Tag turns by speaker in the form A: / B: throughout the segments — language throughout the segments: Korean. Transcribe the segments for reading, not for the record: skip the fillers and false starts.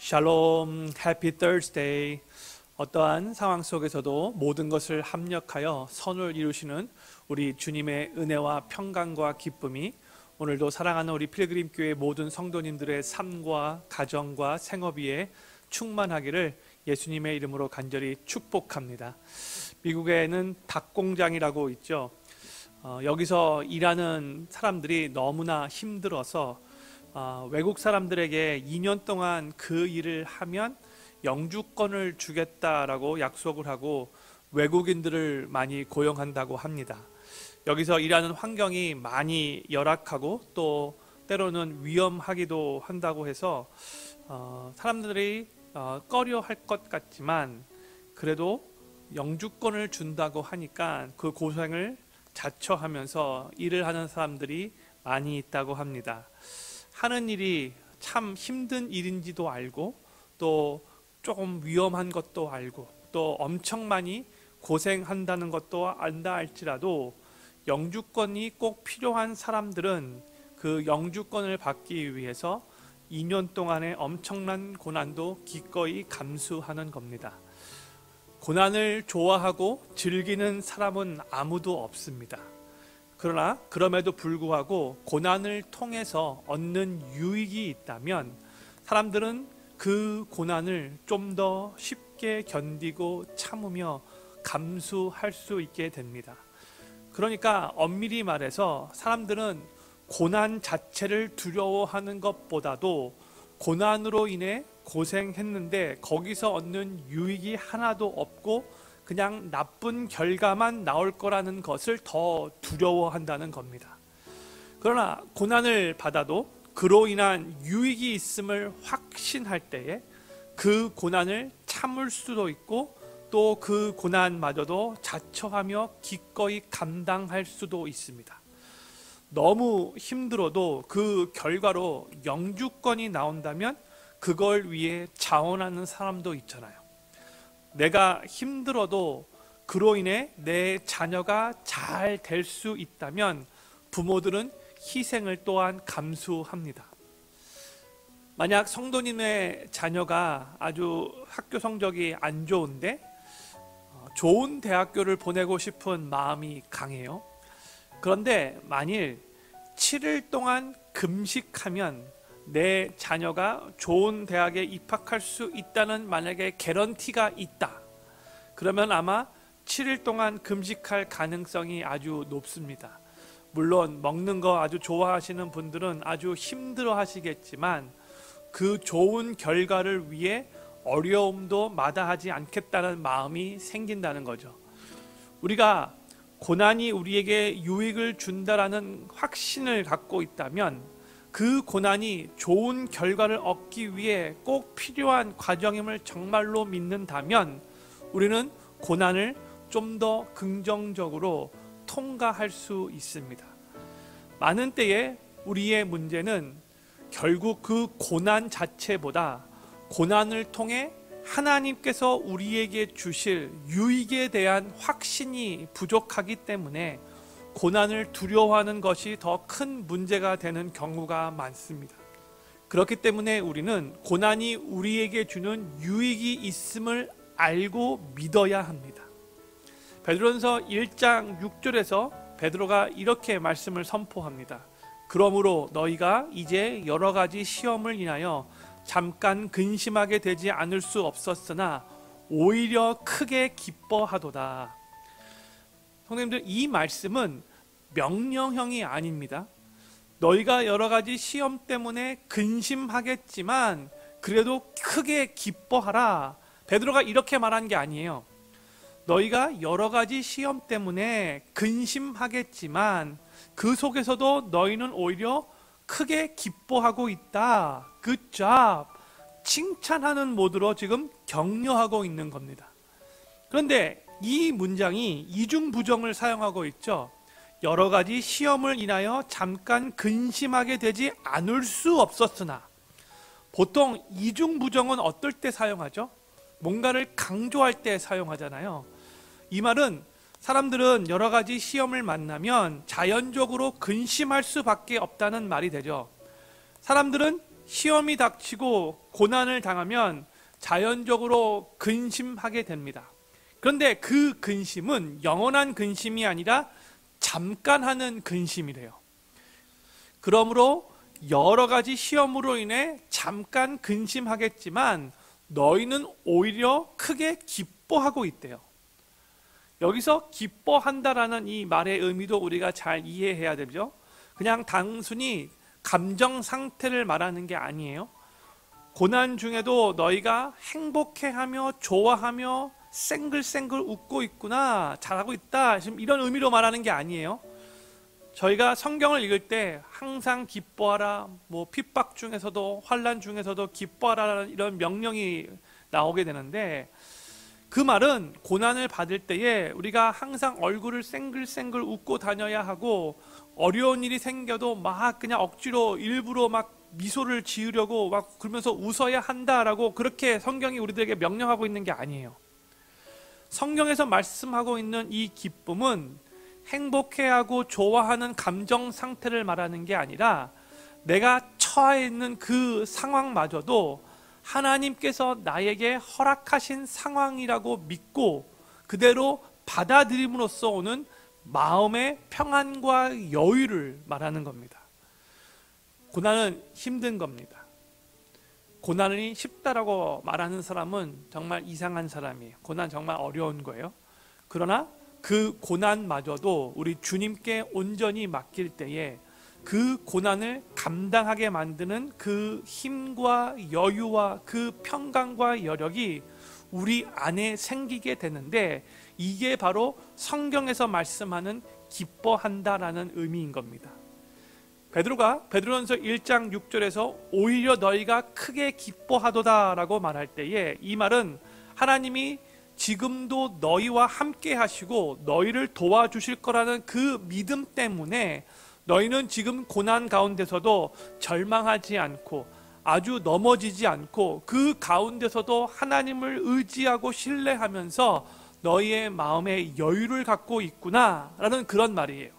A: 샬롬, 해피 Thursday. 어떠한 상황 속에서도 모든 것을 합력하여 선을 이루시는 우리 주님의 은혜와 평강과 기쁨이 오늘도 사랑하는 우리 필그림 교회 모든 성도님들의 삶과 가정과 생업 위에 충만하기를 예수님의 이름으로 간절히 축복합니다. 미국에는 닭공장이라고 있죠. 여기서 일하는 사람들이 너무나 힘들어서 외국 사람들에게 2년 동안 그 일을 하면 영주권을 주겠다라고 약속을 하고 외국인들을 많이 고용한다고 합니다. 여기서 일하는 환경이 많이 열악하고 또 때로는 위험하기도 한다고 해서 사람들이 꺼려 할 것 같지만 그래도 영주권을 준다고 하니까 그 고생을 자처하면서 일을 하는 사람들이 많이 있다고 합니다. 하는 일이 참 힘든 일인지도 알고 또 조금 위험한 것도 알고 또 엄청 많이 고생한다는 것도 안다 할지라도 영주권이 꼭 필요한 사람들은 그 영주권을 받기 위해서 2년 동안의 엄청난 고난도 기꺼이 감수하는 겁니다. 고난을 좋아하고 즐기는 사람은 아무도 없습니다. 그러나 그럼에도 불구하고 고난을 통해서 얻는 유익이 있다면 사람들은 그 고난을 좀 더 쉽게 견디고 참으며 감수할 수 있게 됩니다. 그러니까 엄밀히 말해서 사람들은 고난 자체를 두려워하는 것보다도 고난으로 인해 고생했는데 거기서 얻는 유익이 하나도 없고 그냥 나쁜 결과만 나올 거라는 것을 더 두려워한다는 겁니다. 그러나 고난을 받아도 그로 인한 유익이 있음을 확신할 때에 그 고난을 참을 수도 있고 또 그 고난마저도 자처하며 기꺼이 감당할 수도 있습니다. 너무 힘들어도 그 결과로 영주권이 나온다면 그걸 위해 자원하는 사람도 있잖아요. 내가 힘들어도 그로 인해 내 자녀가 잘 될 수 있다면 부모들은 희생을 또한 감수합니다. 만약 성도님의 자녀가 아주 학교 성적이 안 좋은데 좋은 대학교를 보내고 싶은 마음이 강해요. 그런데 만일 7일 동안 금식하면 내 자녀가 좋은 대학에 입학할 수 있다는 만약에 개런티가 있다. 그러면 아마 7일 동안 금식할 가능성이 아주 높습니다. 물론 먹는 거 아주 좋아하시는 분들은 아주 힘들어 하시겠지만 그 좋은 결과를 위해 어려움도 마다하지 않겠다는 마음이 생긴다는 거죠. 우리가 고난이 우리에게 유익을 준다라는 확신을 갖고 있다면 그 고난이 좋은 결과를 얻기 위해 꼭 필요한 과정임을 정말로 믿는다면 우리는 고난을 좀 더 긍정적으로 통과할 수 있습니다. 많은 때에 우리의 문제는 결국 그 고난 자체보다 고난을 통해 하나님께서 우리에게 주실 유익에 대한 확신이 부족하기 때문에 고난을 두려워하는 것이 더 큰 문제가 되는 경우가 많습니다. 그렇기 때문에 우리는 고난이 우리에게 주는 유익이 있음을 알고 믿어야 합니다. 베드로전서 1장 6절에서 베드로가 이렇게 말씀을 선포합니다. 그러므로 너희가 이제 여러 가지 시험을 인하여 잠깐 근심하게 되지 않을 수 없었으나 오히려 크게 기뻐하도다. 성도님들, 이 말씀은 명령형이 아닙니다. 너희가 여러 가지 시험 때문에 근심하겠지만 그래도 크게 기뻐하라. 베드로가 이렇게 말한 게 아니에요. 너희가 여러 가지 시험 때문에 근심하겠지만 그 속에서도 너희는 오히려 크게 기뻐하고 있다. Good job. 칭찬하는 모드로 지금 격려하고 있는 겁니다. 그런데 이 문장이 이중부정을 사용하고 있죠. 여러 가지 시험을 인하여 잠깐 근심하게 되지 않을 수 없었으나, 보통 이중부정은 어떨 때 사용하죠? 뭔가를 강조할 때 사용하잖아요. 이 말은 사람들은 여러 가지 시험을 만나면 자연적으로 근심할 수밖에 없다는 말이 되죠. 사람들은 시험이 닥치고 고난을 당하면 자연적으로 근심하게 됩니다. 그런데 그 근심은 영원한 근심이 아니라 잠깐 하는 근심이래요. 그러므로 여러 가지 시험으로 인해 잠깐 근심하겠지만 너희는 오히려 크게 기뻐하고 있대요. 여기서 기뻐한다라는 이 말의 의미도 우리가 잘 이해해야 되죠. 그냥 단순히 감정 상태를 말하는 게 아니에요. 고난 중에도 너희가 행복해하며 좋아하며 생글생글 웃고 있구나, 잘하고 있다, 지금 이런 의미로 말하는 게 아니에요. 저희가 성경을 읽을 때 항상 기뻐하라, 핍박 중에서도 환난 중에서도 기뻐하라는 이런 명령이 나오게 되는데, 그 말은 고난을 받을 때에 우리가 항상 얼굴을 생글생글 웃고 다녀야 하고, 어려운 일이 생겨도 막 그냥 억지로 일부러 막 미소를 지으려고 막 그러면서 웃어야 한다라고 그렇게 성경이 우리들에게 명령하고 있는 게 아니에요. 성경에서 말씀하고 있는 이 기쁨은 행복해하고 좋아하는 감정 상태를 말하는 게 아니라 내가 처해 있는 그 상황마저도 하나님께서 나에게 허락하신 상황이라고 믿고 그대로 받아들임으로써 오는 마음의 평안과 여유를 말하는 겁니다. 고난은 힘든 겁니다. 고난이 쉽다라고 말하는 사람은 정말 이상한 사람이에요. 고난 정말 어려운 거예요. 그러나 그 고난마저도 우리 주님께 온전히 맡길 때에 그 고난을 감당하게 만드는 그 힘과 여유와 그 평강과 여력이 우리 안에 생기게 되는데, 이게 바로 성경에서 말씀하는 기뻐한다라는 의미인 겁니다. 베드로가 베드로전서 1장 6절에서 오히려 너희가 크게 기뻐하도다라고 말할 때에 이 말은 하나님이 지금도 너희와 함께 하시고 너희를 도와주실 거라는 그 믿음 때문에 너희는 지금 고난 가운데서도 절망하지 않고 아주 넘어지지 않고 그 가운데서도 하나님을 의지하고 신뢰하면서 너희의 마음에 여유를 갖고 있구나라는 그런 말이에요.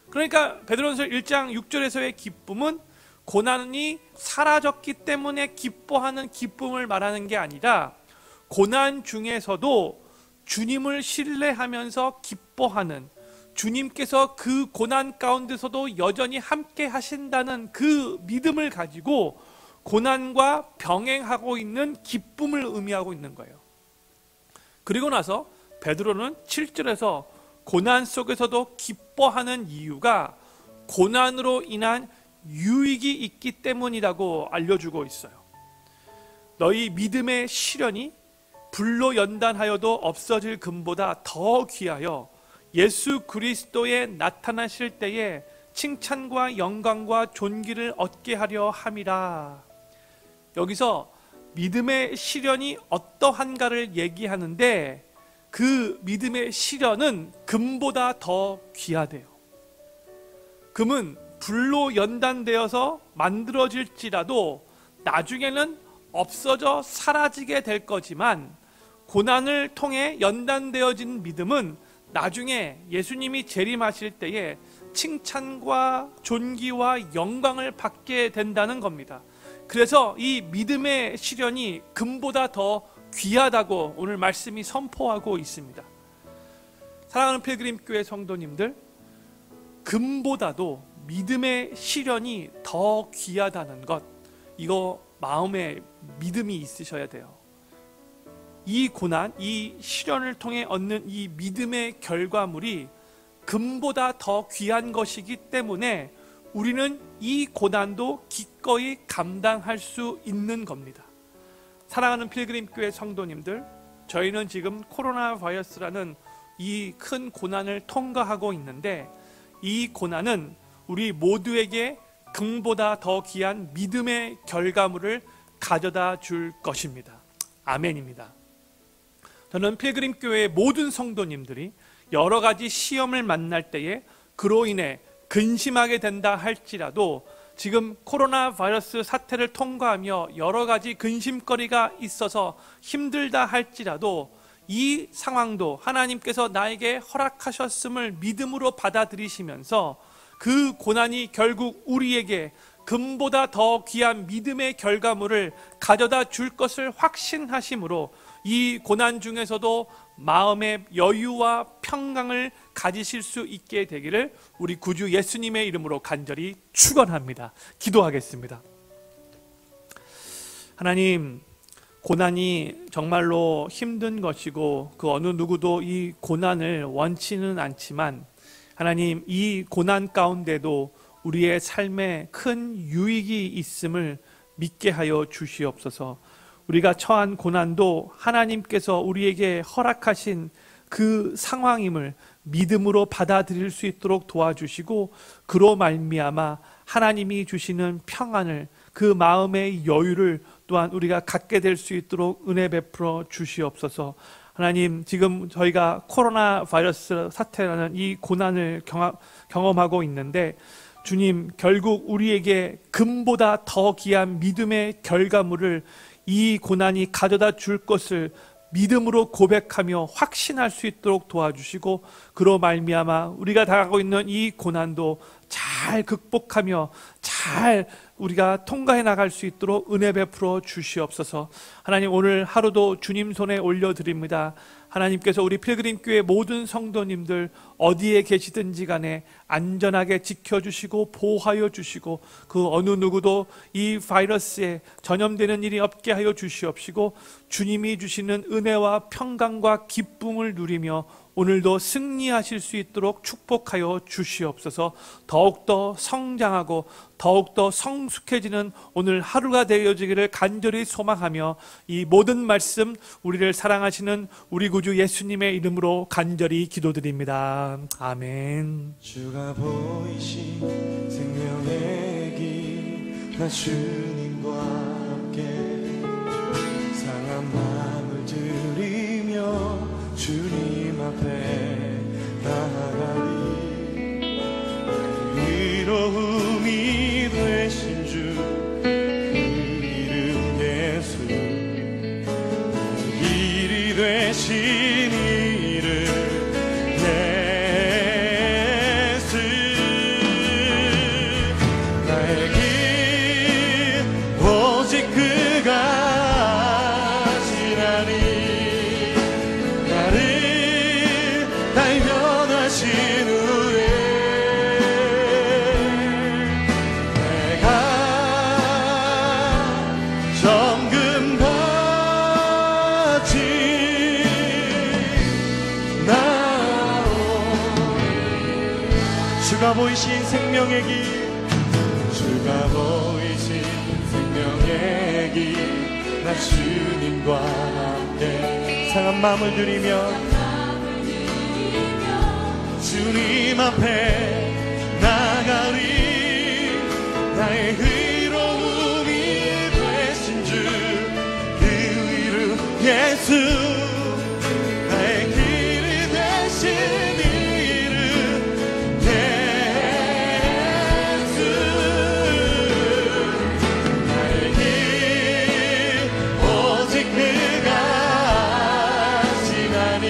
A: 그러니까 베드로전서 1장 6절에서의 기쁨은 고난이 사라졌기 때문에 기뻐하는 기쁨을 말하는 게 아니라 고난 중에서도 주님을 신뢰하면서 기뻐하는, 주님께서 그 고난 가운데서도 여전히 함께 하신다는 그 믿음을 가지고 고난과 병행하고 있는 기쁨을 의미하고 있는 거예요. 그리고 나서 베드로는 7절에서 고난 속에서도 기뻐하는 이유가 고난으로 인한 유익이 있기 때문이라고 알려주고 있어요. 너희 믿음의 시련이 불로 연단하여도 없어질 금보다 더 귀하여 예수 그리스도에 나타나실 때에 칭찬과 영광과 존귀를 얻게 하려 함이라. 여기서 믿음의 시련이 어떠한가를 얘기하는데 그 믿음의 시련은 금보다 더 귀하대요. 금은 불로 연단되어서 만들어질지라도 나중에는 없어져 사라지게 될 거지만, 고난을 통해 연단되어진 믿음은 나중에 예수님이 재림하실 때에 칭찬과 존귀와 영광을 받게 된다는 겁니다. 그래서 이 믿음의 시련이 금보다 더 귀하다고 오늘 말씀이 선포하고 있습니다. 사랑하는 필그림교회 성도님들, 금보다도 믿음의 시련이 더 귀하다는 것, 이거 마음에 믿음이 있으셔야 돼요. 이 고난, 이 시련을 통해 얻는 이 믿음의 결과물이 금보다 더 귀한 것이기 때문에 우리는 이 고난도 기꺼이 감당할 수 있는 겁니다. 사랑하는 필그림교회 성도님들, 저희는 지금 코로나 바이러스라는 이 큰 고난을 통과하고 있는데, 이 고난은 우리 모두에게 금보다 더 귀한 믿음의 결과물을 가져다 줄 것입니다. 아멘입니다. 저는 필그림교회의 모든 성도님들이 여러 가지 시험을 만날 때에 그로 인해 근심하게 된다 할지라도, 지금 코로나 바이러스 사태를 통과하며 여러 가지 근심거리가 있어서 힘들다 할지라도 이 상황도 하나님께서 나에게 허락하셨음을 믿음으로 받아들이시면서 그 고난이 결국 우리에게 금보다 더 귀한 믿음의 결과물을 가져다 줄 것을 확신하심으로 이 고난 중에서도 마음의 여유와 평강을 가지실 수 있게 되기를 우리 구주 예수님의 이름으로 간절히 축원합니다. 기도하겠습니다. 하나님, 고난이 정말로 힘든 것이고 그 어느 누구도 이 고난을 원치는 않지만 하나님, 이 고난 가운데도 우리의 삶에 큰 유익이 있음을 믿게 하여 주시옵소서. 우리가 처한 고난도 하나님께서 우리에게 허락하신 그 상황임을 믿음으로 받아들일 수 있도록 도와주시고 그로 말미암아 하나님이 주시는 평안을, 그 마음의 여유를 또한 우리가 갖게 될 수 있도록 은혜 베풀어 주시옵소서. 하나님, 지금 저희가 코로나 바이러스 사태라는 이 고난을 경험하고 있는데 주님, 결국 우리에게 금보다 더 귀한 믿음의 결과물을 이 고난이 가져다 줄 것을 믿음으로 고백하며 확신할 수 있도록 도와주시고 그로 말미암아 우리가 당하고 있는 이 고난도 잘 극복하며 잘 우리가 통과해 나갈 수 있도록 은혜 베풀어 주시옵소서. 하나님, 오늘 하루도 주님 손에 올려드립니다. 하나님께서 우리 필그림교회 모든 성도님들 어디에 계시든지 간에 안전하게 지켜주시고 보호하여 주시고 그 어느 누구도 이 바이러스에 전염되는 일이 없게 하여 주시옵시고 주님이 주시는 은혜와 평강과 기쁨을 누리며 오늘도 승리하실 수 있도록 축복하여 주시옵소서. 더욱더 성장하고 더욱더 성숙해지는 오늘 하루가 되어지기를 간절히 소망하며 이 모든 말씀 우리를 사랑하시는 우리 구주 예수님의 이름으로 간절히 기도드립니다. 아멘.
B: 주가 보이신 생명의 길, 나 주님과 함께 상한 마음을 들이며 주님 앞에 나아가리. 위로움이 되신 주 그 이름 예수, 길이 되신 이름 예수. 나의 길 오직 그가 지나니 나를 달면하신 후에 내가 정금같이 나오리. 주가 보이신 생명의 길, 주가 보이신 생명의 길, 나 주님과 함께 상한 마음을 들이며 주님 앞에 나가리. 나의 의로움이 되신 주 그 이름 예수, 나의 길이 되신 이름 예수. 나의 길 오직 그가 지나니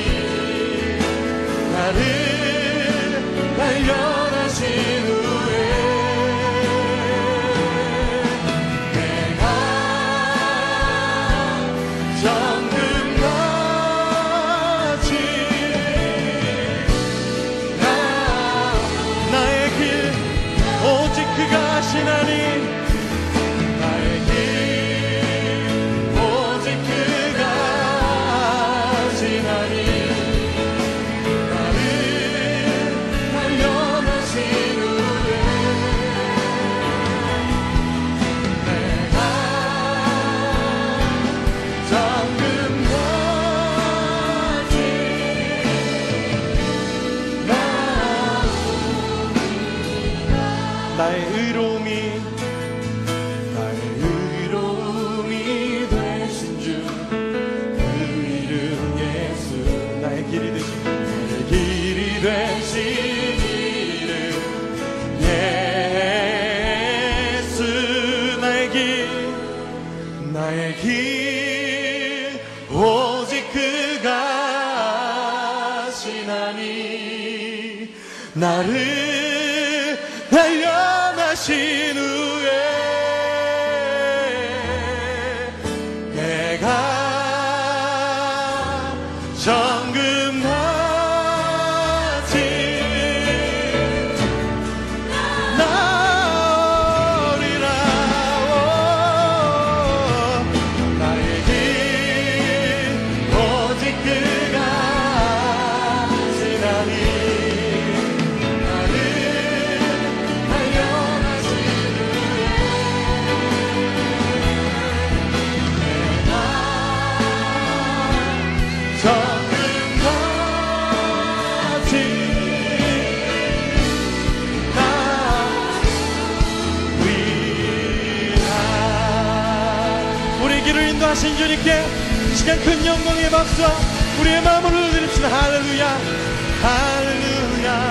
B: 나를 발견하신 후에 내가 정금같이 나의 길 오직 그가 하시나니 나의 길 오직 그가 하시나니 나를 발견하신 후에 내가 정금같이 나의 의로움이 되신 주 그 이름 예수. 나의 길이 되신 이름 예수. 나의 길 오직 그가 하시나니 나를 발견하신 후에 길을 인도하신 주님께 이 시간 큰 영광의 박수와 우리의 마음을 드립시다. 할렐루야 할렐루야